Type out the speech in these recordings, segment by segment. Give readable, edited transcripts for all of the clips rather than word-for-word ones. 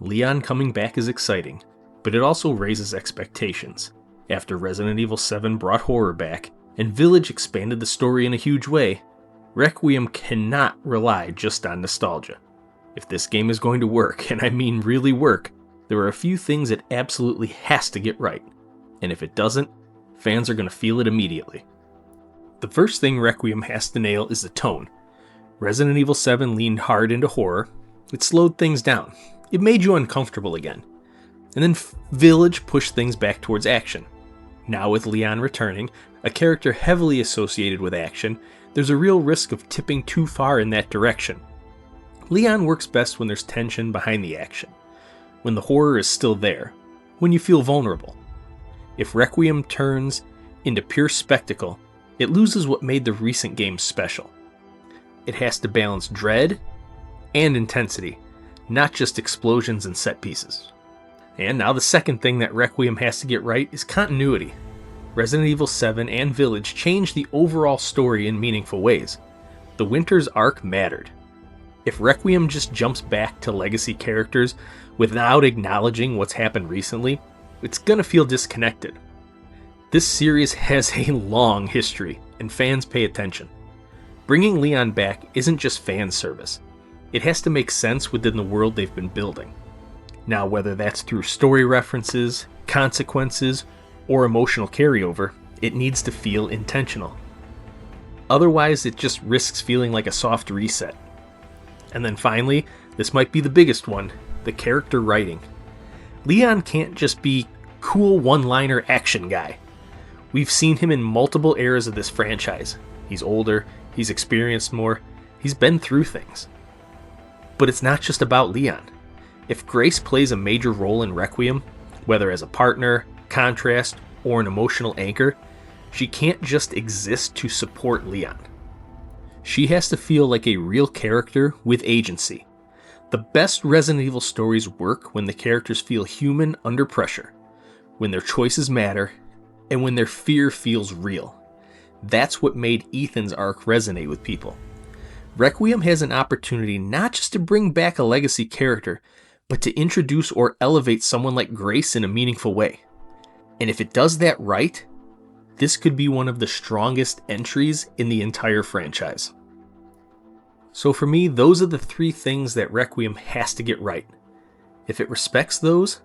Leon coming back is exciting, but it also raises expectations. After Resident Evil 7 brought horror back, and Village expanded the story in a huge way, Requiem cannot rely just on nostalgia. If this game is going to work, and I mean really work, there are a few things it absolutely has to get right. And if it doesn't, fans are going to feel it immediately. The first thing Requiem has to nail is the tone. Resident Evil 7 leaned hard into horror. It slowed things down. It made you uncomfortable again. And then Village pushed things back towards action. Now with Leon returning, a character heavily associated with action, there's a real risk of tipping too far in that direction. Leon works best when there's tension behind the action, when the horror is still there, when you feel vulnerable. If Requiem turns into pure spectacle, it loses what made the recent games special. It has to balance dread and intensity, not just explosions and set pieces. And now the second thing that Requiem has to get right is continuity. Resident Evil 7 and Village changed the overall story in meaningful ways. The Winter's arc mattered. If Requiem just jumps back to legacy characters without acknowledging what's happened recently, it's gonna feel disconnected. This series has a long history, and fans pay attention. Bringing Leon back isn't just fan service. It has to make sense within the world they've been building. Now, whether that's through story references, consequences, or emotional carryover, it needs to feel intentional. Otherwise, it just risks feeling like a soft reset. And then finally, this might be the biggest one, the character writing. Leon can't just be cool one-liner action guy. We've seen him in multiple eras of this franchise. He's older, he's experienced more, he's been through things. But it's not just about Leon. If Grace plays a major role in Requiem, whether as a partner, contrast, or an emotional anchor, she can't just exist to support Leon. She has to feel like a real character with agency. The best Resident Evil stories work when the characters feel human under pressure, when their choices matter, and when their fear feels real. That's what made Ethan's arc resonate with people. Requiem has an opportunity not just to bring back a legacy character, but to introduce or elevate someone like Grace in a meaningful way. And if it does that right, this could be one of the strongest entries in the entire franchise. So for me, those are the three things that Requiem has to get right. If it respects those,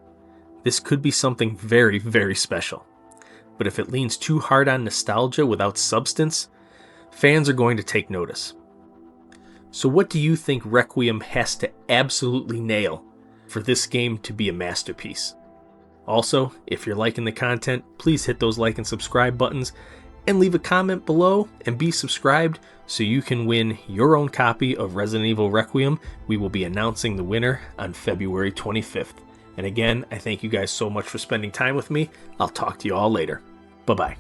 this could be something very, very special. But if it leans too hard on nostalgia without substance, fans are going to take notice. So what do you think Requiem has to absolutely nail for this game to be a masterpiece? Also, if you're liking the content, please hit those like and subscribe buttons and leave a comment below and be subscribed so you can win your own copy of Resident Evil Requiem. We will be announcing the winner on February 25th. And again, I thank you guys so much for spending time with me. I'll talk to you all later. Bye-bye.